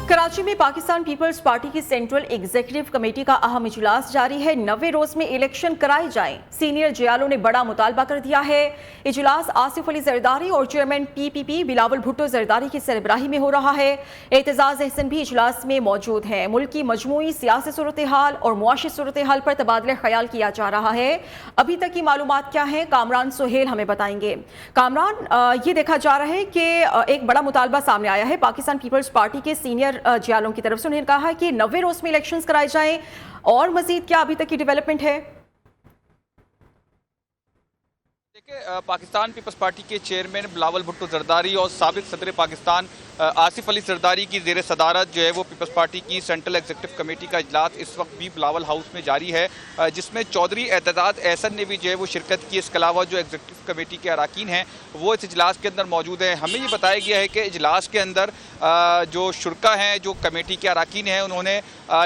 कराची में Pakistan peoples party की central executive committee का अहम इजलास जारी है। 90 रोज में इलेक्शन कराए जाएं। सीनियर जियालों ने बड़ा मुतालबा कर दिया है। इजलास आसिफ अली जरदारी और चेयरमैन पीपीपी बिलावल भुट्टो जरदारी की सरबराही में हो रहा है। एतजाज अहसन भी इजलास में मौजूद हैं। मुल्क की मजमूई सियासी सूरत हाल और मुआशी सूरत हाल पर तबादला ख्याल किया जा रहा है। अभी तक की मालूमात क्या है, कामरान सुहेल हमें बताएंगे। कामरान, ये देखा जा रहा है कि एक बड़ा मुतालबा सामने आया है पाकिस्तान पीपल्स पार्टी के सीनियर जियालों की तरफ से। उन्होंने कहा है कि 90 रोज में इलेक्शंस कराए जाएं, और मजीद क्या अभी तक की डेवलपमेंट है? देखिए, पाकिस्तान पीपल्स पार्टी के चेयरमैन बिलावल भुट्टो जरदारी और साबिक सदर पाकिस्तान आसिफ अली जरदारी की ज़ेर सदारत जो है वो पीपल्स पार्टी की सेंट्रल एग्जीक्यूटिव कमेटी का इजलास इस वक्त भी बिलावल हाउस में जारी है, जिसमें चौधरी एतजाज अहसन ने भी जो है वो शिरकत की। इसके अलावा जो एग्जीक्यूटिव कमेटी के अरकान हैं वो इस इजलास के अंदर मौजूद हैं। हमें ये बताया गया है कि इजलास के अंदर जो शुरका हैं, जो कमेटी के अरकान हैं, उन्होंने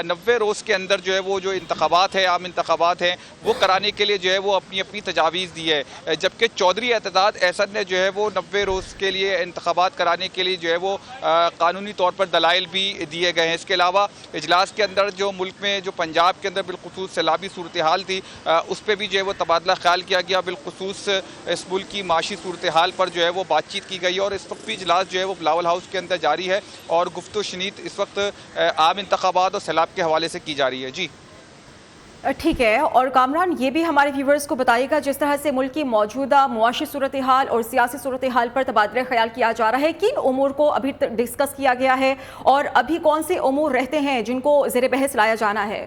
90 रोज़ के अंदर जो है वो जो इंतखाबात है, आम इंतखाबात हैं, वो कराने के लिए जो है वो अपनी अपनी तजावीज़ दी है। जबकि चौधरी एतजाज अहसन ने जो है वो 90 रोज़ के लिए इंतखाबात कराने के लिए जो है वो कानूनी तौर पर दलाइल भी दिए गए हैं। इसके अलावा इजलास के अंदर जो मुल्क में जो पंजाब के अंदर बिलखुसूस सैलाबी सूरत हाल थी, उस पर भी जो है वो तबादला ख्याल किया गया। बिलखुसूस इस मुल्क की माशी सूरत हाल पर जो है वो बातचीत की गई, और इस वक्त भी इजलास जो है वो बिलावल हाउस के अंदर जारी है और गुफ्तगू शनीद इस वक्त आम इंतखाबात और सैलाब के हवाले से की जा रही है। जी ठीक है। और कामरान, ये भी हमारे व्यूवर्स को बताइएगा, जिस तरह से मुल्क की मौजूदा मुआशी सूरत हाल और सियासी सूरत हाल पर तबादला ख्याल किया जा रहा है, किन उमूर को अभी डिस्कस किया गया है और अभी कौन से उमूर रहते हैं जिनको ज़ेर बहस लाया जाना है?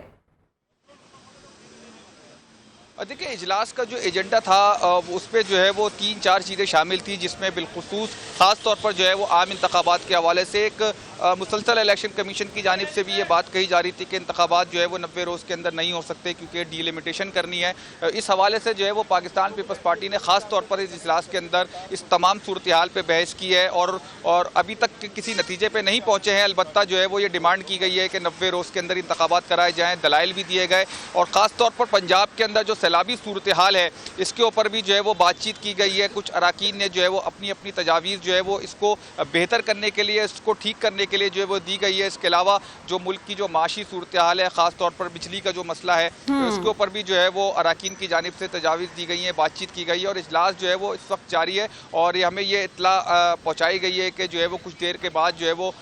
देखिए, इजलास का जो एजेंडा था उस पर जो है वो 3-4 चीज़ें शामिल थी, जिसमें बिलखुसूस ख़ास तौर पर जो है वो आम इंतखाबात के हवाले से एक मुसलसल इलेक्शन कमीशन की जानिब से भी ये बात कही जा रही थी कि इंतखाबात जो है वो 90 रोज़ के अंदर नहीं हो सकते क्योंकि डीलिमिटेशन करनी है। इस हवाले से जो है वो पाकिस्तान पीपल्स पार्टी ने ख़ास तौर पर इस इजलास के अंदर इस तमाम सूरत हाल पर बहस की है और अभी तक किसी नतीजे पर नहीं पहुँचे हैं। अलबत्ता जो है वो ये डिमांड की गई है कि 90 रोज़ के अंदर इंतखाबात कराए जाएँ, दलाइल भी दिए गए, और ख़ास तौर पर पंजाब के अंदर जो सैलाबी सूरत हाल है इसके ऊपर भी जो है वो बातचीत की गई है। कुछ अरकान ने जो है वो अपनी अपनी तजावीज़ जो है वो इसको बेहतर करने के लिए, इसको ठीक करने के लिए जो है वो दी गई है। इसके अलावा जो मुल्क की जो माशी सूरत हाल है, ख़ास तौर पर बिजली का जो मसला है, तो इसके ऊपर भी जो है वो अरकान की जानिब से तजावीज़ दी गई है, बातचीत की गई है, और इजलास जो है वो इस वक्त जारी है। और ये हमें ये इत्तला पहुँचाई गई है कि जो है वो कुछ देर के बाद जो है वो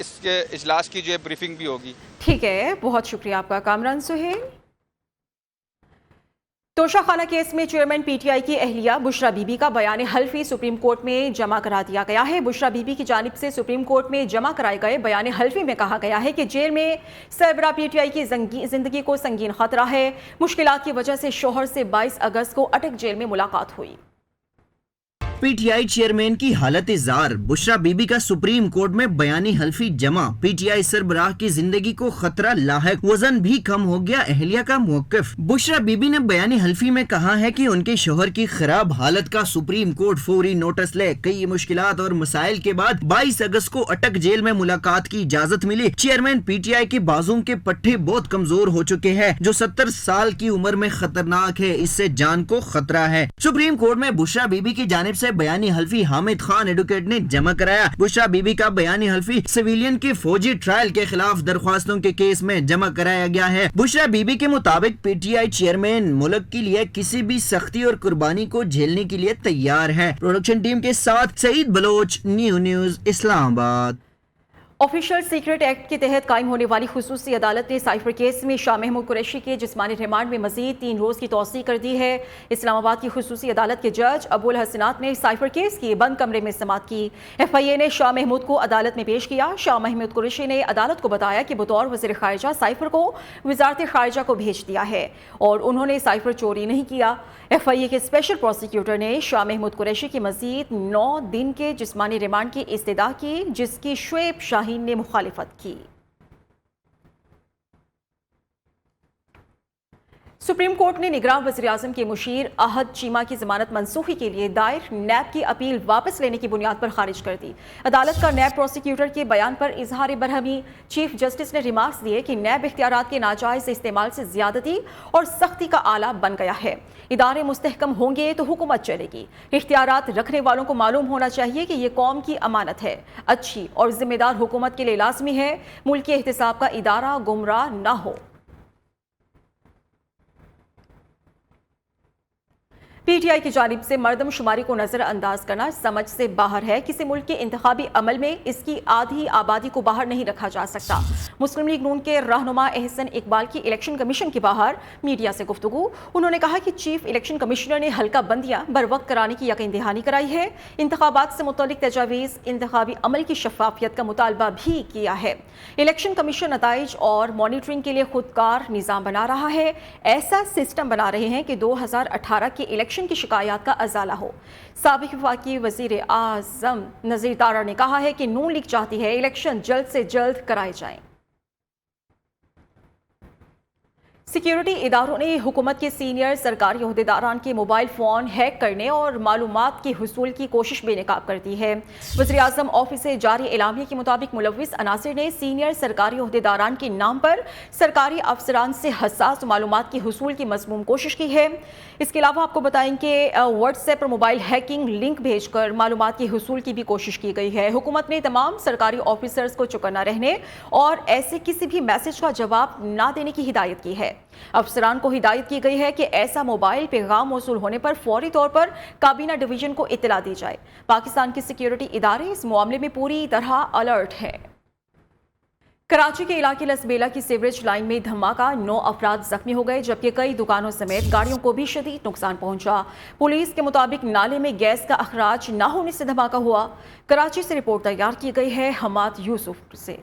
इसके इजलास की जो है ब्रीफिंग भी होगी। ठीक है, बहुत शुक्रिया आपका कामरान सुहेल। तोशाखाना केस में चेयरमैन पीटीआई की अहलिया बुशरा बीबी का बयान हल्फी सुप्रीम कोर्ट में जमा करा दिया गया है। बुशरा बीबी की जानिब से सुप्रीम कोर्ट में जमा कराए गए बयान हल्फी में कहा गया है कि जेल में सरबरा पीटीआई की जिंदगी को संगीन खतरा है। मुश्किलात की वजह से शोहर से 22 अगस्त को अटक जेल में मुलाकात हुई। पीटीआई चेयरमैन की हालत जार, बुशरा बीबी का सुप्रीम कोर्ट में बयानी हल्फी जमा, पीटीआई सरबराह की जिंदगी को खतरा लाहक, वजन भी कम हो गया, अहलिया का मौक़िफ़। बुशरा बीबी ने बयानी हल्फी में कहा है कि उनके शोहर की खराब हालत का सुप्रीम कोर्ट फौरी नोटिस ले। कई मुश्किलात और मसाइल के बाद 22 अगस्त को अटक जेल में मुलाकात की इजाजत मिली। चेयरमैन पीटीआई के बाजुओं के पट्टे बहुत कमजोर हो चुके हैं, जो 70 साल की उम्र में खतरनाक है, इससे जान को खतरा है। सुप्रीम कोर्ट में बुशरा बीबी की जानिब से बयानी हल्फी हामिद खान एडवोकेट ने जमा कराया। बुशरा बीबी का बयानी हल्फी सिविलियन के फौजी ट्रायल के खिलाफ दरख्वास्तों के केस में जमा कराया गया है। बुशरा बीबी के मुताबिक पीटीआई चेयरमैन मुल्क के लिए किसी भी सख्ती और कुर्बानी को झेलने के लिए तैयार है। प्रोडक्शन टीम के साथ Saeed Baloch, news Islamabad. Official secret act के तहत कायम होने वाली खुसूसी अदालत ने साइफर केस में शाह महमूद कुरैशी के जिस्मानी रिमांड में मजीद 3 रोज़ की तौसीह कर दी है। इस्लामाबाद की खुसूसी अदालत के जज अबुल हसनात ने साइफर केस की बंद कमरे में समाअत की। FIA ने शाह महमूद को अदालत में पेश किया। शाह महमूद कुरैशी ने अदालत को बताया कि बतौर वज़ीर ख़ारिजा साइफर को वज़ारत ख़ारिजा को भेज दिया है और उन्होंने साइफर चोरी नहीं किया। FIA के स्पेशल प्रोसिक्यूटर ने शाह महमूद कुरैशी की मजीद 9 दिन के जिस्मानी रिमांड की इस्तदा की, जिसकी शुएब शाहीन ने मुखालिफत की। सुप्रीम कोर्ट ने निगरान वज़ीर-ए-आज़म के मुशीर अहद चीमा की जमानत मंसूखी के लिए दायर नैब की अपील वापस लेने की बुनियाद पर खारिज कर दी। अदालत का नैब प्रोसिक्यूटर के बयान पर इजहार बरहमी। चीफ जस्टिस ने रिमार्क्स दिए कि नैब इख्तियारात के नाजायज इस्तेमाल से ज्यादती और सख्ती का आला बन गया है। इदारे मुस्तहकम होंगे तो हुकूमत चलेगी। इख्तियारात रखने वालों को मालूम होना चाहिए कि ये कौम की अमानत है। अच्छी और जिम्मेदार हुकूमत के लिए लाजमी है मुल्की एहतिसाब का इदारा गुमराह न हो। पीटीआई की जानिब से मर्दमशुमारी को नज़रअंदाज करना समझ से बाहर है। किसी मुल्क के इंतखाबी अमल में इसकी आधी आबादी को बाहर नहीं रखा जा सकता। मुस्लिम लीग नून के रहनुमा एहसन इकबाल की इलेक्शन कमीशन के बाहर मीडिया से गुफ्तगू। उन्होंने कहा कि चीफ इलेक्शन कमिश्नर ने हल्का बंदियां बर वक्त कराने की यकीन दहानी कराई है। इंतखाबात से मुतल्लिक तजावीज़, इंतखाबी अमल की शफाफियत का मुतालबा भी किया है। इलेक्शन कमीशन नताइज और मॉनिटरिंग के लिए खुदकार निज़ाम बना रहा है। ऐसा सिस्टम बना रहे हैं कि 2018 के इलेक्शन की शिकायत का अजाला हो। साबिक वफाकी वज़ीर आज़म नज़ीर तारा ने कहा है कि नून लीग चाहती है इलेक्शन जल्द से जल्द कराए जाएं। सिक्योरिटी इदारों ने हुकूमत के सीनियर सरकारी ओहदेदारान के मोबाइल फ़ोन हैक करने और मालूमात की हुसूल की कोशिश बेनकाब कर दी है। वज़ीर-ए-आज़म ऑफिस से जारी एलामिया के मुताबिक मुलव्विस अनासिर ने सीनियर सरकारी ओहदेदारान के नाम पर सरकारी अफसरान से हसास मालूमात की हुसूल की मज़मूम कोशिश की है। इसके अलावा आपको बताएं कि व्हाट्सएप पर मोबाइल हैकिंग लिंक भेजकर मालूमात की हुसूल की भी कोशिश की गई है। हुकूमत ने तमाम सरकारी ऑफिसर्स को चौकन्ना रहने और ऐसे किसी भी मैसेज का जवाब ना देने की हिदायत की है। अफसरान को हिदायत की गई है कि ऐसा मोबाइल पैगाम मौसूल होने पर फौरी तौर पर काबीना डिवीजन को इत्तला दी जाए। पाकिस्तान के सिक्योरिटी इदारे इस मामले में पूरी तरह अलर्ट है। कराची के इलाके लसबेला की सीवरेज लाइन में धमाका, 9 अफराद जख्मी हो गए जबकि कई दुकानों समेत गाड़ियों को भी शदीद नुकसान पहुंचा। पुलिस के मुताबिक नाले में गैस का अखराज न होने से धमाका हुआ। कराची से रिपोर्ट तैयार की गई है हमाद यूसुफ से।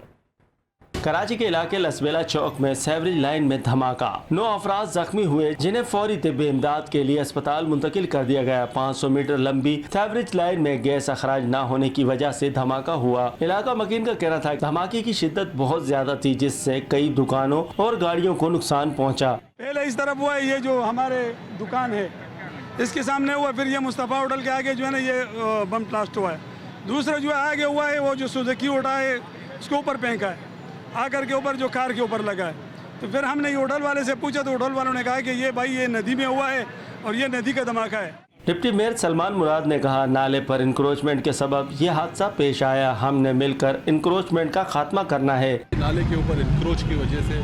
कराची के इलाके लसबेला चौक में सेवरेज लाइन में धमाका, 9 अफराद जख्मी हुए जिन्हें फौरी तिब्बी इमदाद के लिए अस्पताल मुंतकिल कर दिया गया। 500 मीटर लंबी सेवरेज लाइन में गैस अखराज न होने की वजह से धमाका हुआ। इलाका मकीन का कहना था धमाके की शिद्दत बहुत ज्यादा थी जिससे कई दुकानों और गाड़ियों को नुकसान पहुँचा। पहले इस तरफ हुआ है, ये जो हमारे दुकान है इसके सामने हुआ, फिर ये मुस्तफ़ा होटल के आगे जो है ना ये बम ब्लास्ट हुआ है। दूसरा जो है आगे हुआ है वो जो सुजुकी उठा है उसके ऊपर फेंका है, आकर के ऊपर जो कार के ऊपर लगा है। तो फिर हमने होटल वाले से पूछा तो होटल वालों ने कहा कि ये भाई ये नदी में हुआ है और ये नदी का धमाका है। डिप्टी मेयर सलमान मुराद ने कहा नाले पर इंक्रोचमेंट के सबब ये हादसा पेश आया, हमने मिलकर इंक्रोचमेंट का खात्मा करना है। नाले के ऊपर इंक्रोच की वजह से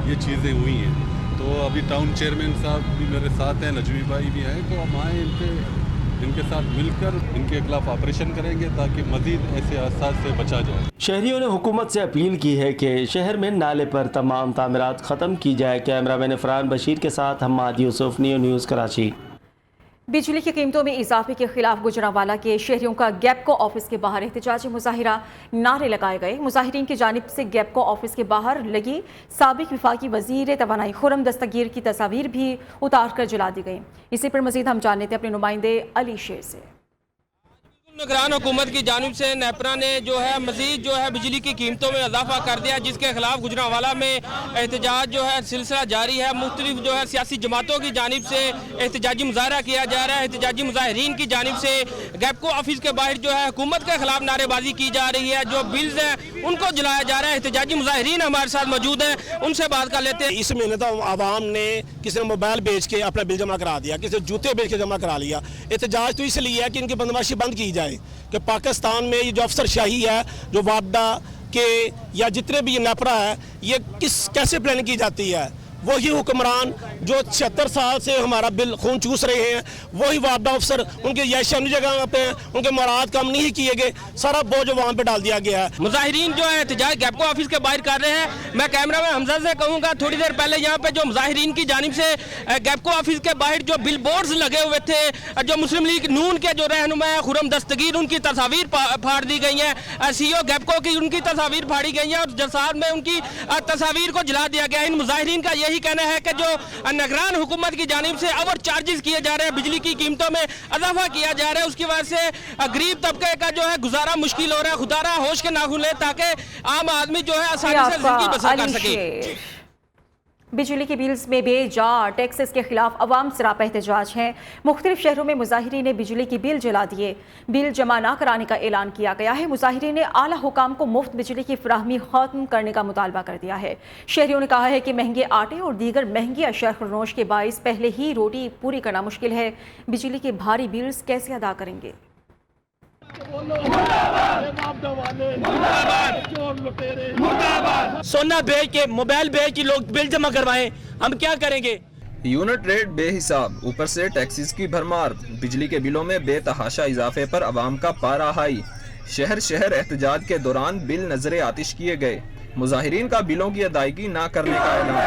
ये चीज़ें हुई हैं। तो अभी टाउन चेयरमैन साहब भी मेरे साथ हैं, नजमी भाई भी हैं, तो हम आए इनके साथ मिलकर इनके खिलाफ ऑपरेशन करेंगे ताकि मजीद ऐसे हादसा से बचा जाए। शहरियों ने हुकूमत से अपील की है कि शहर में नाले पर तमाम तामीरात ख़त्म की जाए। कैमरामैन इफरान बशीर के साथ हमाद यूसुफ, नियो न्यूज़ कराची। बिजली की कीमतों में इजाफे के खिलाफ गुजरांवाला के शहरियों का गैपको ऑफिस के बाहर एहतजाजी मुजाहिरा, नारे लगाए गए। मुजाहिरीन की जानिब से गैपको ऑफिस के बाहर लगी साबिक वफाकी वजीर तवानाई खुर्रम दस्तगीर की तस्वीर भी उतार कर जला दी गई। इसी पर मजीद हम जानते हैं अपने नुमाइंदे अली शेर से। निगरान हुकूमत की जानिब से नेपरा ने जो है मजीद जो है बिजली की कीमतों में इजाफा कर दिया, जिसके खिलाफ गुजरांवाला में एहतजाज जो है सिलसिला जारी है। मुख्तलिफ जो है सियासी जमातों की जानिब से एहतजाजी मुजाहरा किया जा रहा है। एहतजाजी मुजाहिरीन की जानिब से गैपको ऑफिस के बाहर जो है हुकूमत के खिलाफ नारेबाजी की जा रही है, जो बिल्स हैं उनको जलाया जा रहा है। एहतजाजी मुजाहिरीन हमारे साथ मौजूद हैं, उनसे बात कर लेते हैं। इस महीने तो आवाम ने किसी ने मोबाइल बेच के अपना बिल जमा करा दिया, किसी ने जूते बेच के जमा करा लिया। एहतजाज तो इसलिए है कि इनकी बदमाशी बंद की जाए कि पाकिस्तान में ये जो अफसरशाही है, जो वापडा के या जितने भी ये नेपरा है, ये कैसे प्लानिंग की जाती है। वही हुक्मरान जो 76 साल से हमारा बिल खून चूस रहे हैं, वही वापडा अफसर उनके यशानी जगह पे हैं, उनके मराद कम नहीं किए गए, सारा बोझ वहाँ पे डाल दिया गया है। मुजाहिरीन जो है एहतजाज गैपको ऑफिस के बाहर कर रहे हैं। मैं कैमरा में हमजा से कहूँगा, थोड़ी देर पहले यहाँ पे जो मुजाहिरीन की जानिब से गैपको ऑफिस के बाहर जो बिल बोर्ड्स लगे हुए थे, जो मुस्लिम लीग नून के जो रहनुमा है खुर्रम दस्तगीर, उनकी तस्वीर फाड़ दी गई है। CEO गैपको की उनकी तस्वीर फाड़ी गई है और जसाद में उनकी तस्वीर को जला दिया गया है। इन मुजाहिरीन का यही कहना है कि जो निगरान हुकूमत की जानिब से ओवर चार्जेस किए जा रहे हैं, बिजली की कीमतों में इजाफा किया जा रहा है, उसकी वजह से गरीब तबके का जो है गुजारा मुश्किल हो रहा है। खुदारा होश के नाखून ले ताकि आम आदमी जो है आसानी से जिंदगी बसर कर सके। बिजली के बिल्स में बेजा टैक्सेस के खिलाफ अवाम सरापा एहतजाज है। मुख्तलिफ शहरों में मुजाहिरीन ने बिजली की बिल जला दिए। बिल जमा न कराने का ऐलान किया गया है। मुजाहिरीन ने आला हुकाम को मुफ्त बिजली की फराहमी खत्म करने का मुतालबा कर दिया है। शहरियों ने कहा है कि महंगे आटे और दीगर महंगी अशिया खरनोश के बाइस पहले ही रोटी पूरी करना मुश्किल है। बिजली के भारी बिल्स कैसे अदा करेंगे? सोना बेच के मोबाइल बेच के लोग बिल जमा करवाएं, हम क्या करेंगे? यूनिट रेट बेहिसाब, ऊपर से टैक्सेस की भरमार, बिजली के बिलों में बेतहाशा इजाफे पर अवाम का पारा हाई। शहर शहर एहतजाज के दौरान बिल नजरे आतिश किए गए। मुजाहिरीन का बिलों की अदायगी न करने का ऐलान।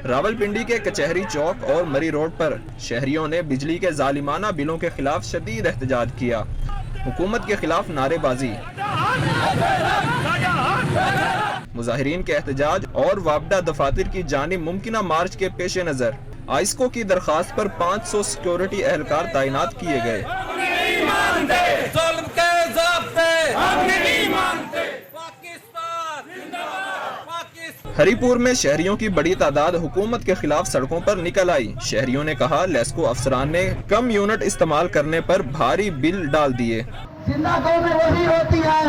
रावलपिंडी के कचहरी चौक और मरी रोड पर शहरियों ने बिजली के जालिमाना बिलों के खिलाफ शदीद एहतजाज किया। हुकूमत के खिलाफ नारेबाजी। मुजाहिरीन के एहतजाज और वापडा दफातर की जानिब मुमकिना मार्च के पेश नजर आइस्को की दरखास्त पर 500 सिक्योरिटी एहलकार तैनात किए गए। हरीपुर में शहरियों की बड़ी तादाद हुकूमत के खिलाफ सड़कों पर निकल आई। शहरियों ने कहा लेस्को अफसरान ने कम यूनिट इस्तेमाल करने पर भारी बिल डाल दिए। जिंदा कौम वही होती है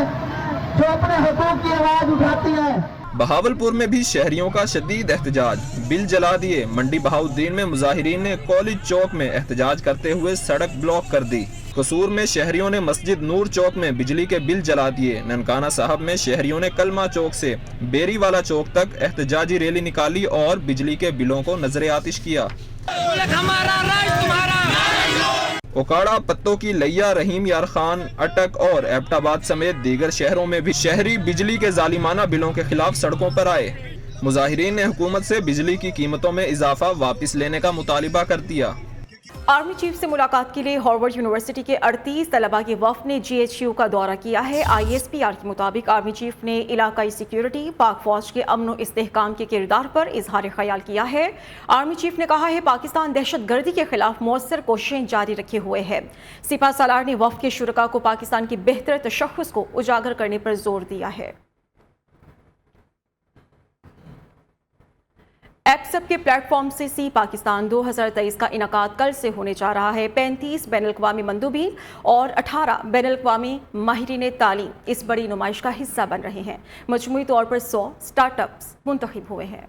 जो अपने हुकूक की आवाज उठाती है। बहावलपुर में भी शहरियों का शदीद एहतजाज, बिल जला दिए। मंडी बहाउद्दीन में मुजाहिरीन ने कॉलेज चौक में एहतजाज करते हुए सड़क ब्लॉक कर दी। कसूर में शहरियों ने मस्जिद नूर चौक में बिजली के बिल जला दिए। ननकाना साहब में शहरियों ने कलमा चौक से बेरी वाला चौक तक एहतजाजी रैली निकाली और बिजली के बिलों को नजरे आतिश किया। ओकाड़ा, पत्तों की लैया, रहीम यार खान, अटक और एबटाबाद समेत दीगर शहरों में भी शहरी बिजली के जालिमाना बिलों के खिलाफ सड़कों पर आए। मुजाहिरीन ने हुकूमत से बिजली की कीमतों में इजाफा वापस लेने का मुतालिबा कर दिया। आर्मी चीफ से मुलाकात के लिए हार्वर्ड यूनिवर्सिटी के 38 तलबा के वफ़द ने GHU का दौरा किया है। ISPR के मुताबिक आर्मी चीफ ने इलाकाई सिक्योरिटी, पाक फौज के अमन व इस्तेहकाम के किरदार पर इजहार ख्याल किया है। आर्मी चीफ ने कहा है पाकिस्तान दहशत गर्दी के खिलाफ मौसर कोशिशें जारी रखे हुए है। सिपा सालार ने वफ़द के शुरका को पाकिस्तान की बेहतर तशख़्ख़ुस को उजागर करने पर जोर दिया है। एप्सअप के प्लेटफॉर्म से सी पाकिस्तान 2023 का इनकाद कल से होने जा रहा है। 35 बैनुल-अक़वामी मंदूबीन और 18 बैनुल-अक़वामी माहिरीन तालीम इस बड़ी नुमाइश का हिस्सा बन रहे हैं। मजमूई तौर पर 100 स्टार्टअप्स मुंतखब हुए हैं।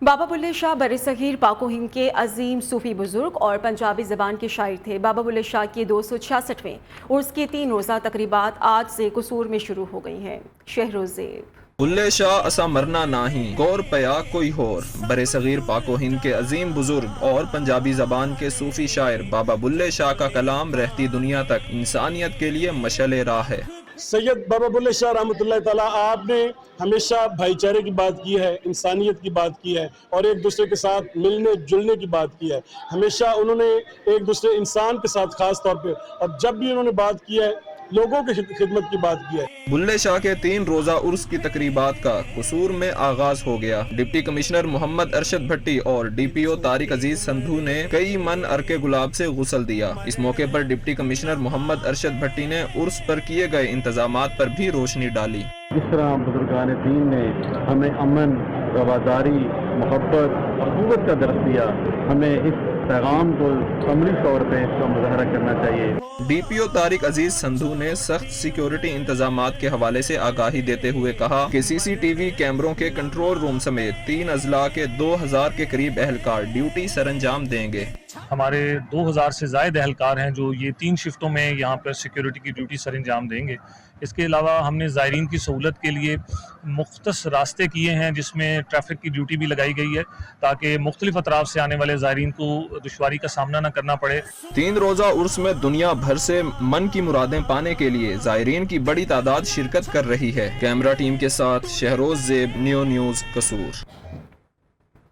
बाबा बुल्ले शाह बरसगीर पाको हिंद के अजीम सूफी बुजुर्ग और पंजाबी ज़बान के शायर थे। बाबा बुल्ले शाह के 266वें उर्स की 3 रोज़ा तकरीबात आज से कसूर में शुरू हो गई हैं। शहरोज़ेब बुल्ले शाह असा मरना नाही, गौर पया कोई होर। बरे सगीर पाको हिंद के अजीम बुजुर्ग और पंजाबी जबान के सूफी शायर बाबा बुल्ले शाह का कलाम रहती दुनिया तक इंसानियत के लिए मशअले राह है। सैयद बाबा बुल्ले शाह रहमतुल्लाह तआला आपने हमेशा भाईचारे की बात की है, इंसानियत की बात की है और एक दूसरे के साथ मिलने जुलने की बात की है। हमेशा उन्होंने एक दूसरे इंसान के साथ खास तौर पे और जब भी उन्होंने बात की है लोगों की खिदमत की बात की है। बुल्ले शाह के 3 रोजा उर्स की तकरीबात का कसूर में आगाज हो गया। डिप्टी कमिश्नर मोहम्मद अरशद भट्टी और DPO तारिक अजीज संधू ने कई मन अरके गुलाब से गुसल दिया। इस मौके पर डिप्टी कमिश्नर मोहम्मद अरशद भट्टी ने उर्स पर किए गए इंतजामात पर भी रोशनी डाली। इस तरह बुजुर्गान दीन ने हमें अमन, रवादारी, मोहब्बत, अखुवत का दर्स दिया। हमें इस पैगाम को अमली तौर पे इसका मुजाहरा करना चाहिए। DPO तारिक अजीज संधू ने सख्त सिक्योरिटी इंतजामात के हवाले से आगाही देते हुए कहा कि CCTV कैमरों के कंट्रोल रूम समेत 3 अजला के 2000 के करीब एहलकार ड्यूटी सरंजाम देंगे। हमारे 2000 से ज़ायद एहलकार हैं जो ये 3 शिफ्टों में यहाँ पर सिक्योरिटी की ड्यूटी सरंजाम देंगे। इसके अलावा हमने ज़ायरीन की सहूलत के लिए मुख्तस रास्ते किए हैं जिसमें ट्रैफिक की ड्यूटी भी लगाई गई है ताकि मुख्तलिफ अतराफ से आने वाले ज़ायरीन को दुश्वारी का सामना न करना पड़े। 3 रोजा उर्स में दुनिया भर से मन की मुरादें पाने के लिए ज़ायरीन की बड़ी तादाद शिरकत कर रही है। कैमरा टीम के साथ शहरोज़ ज़ेब, न्यू न्यूज़, कसूर।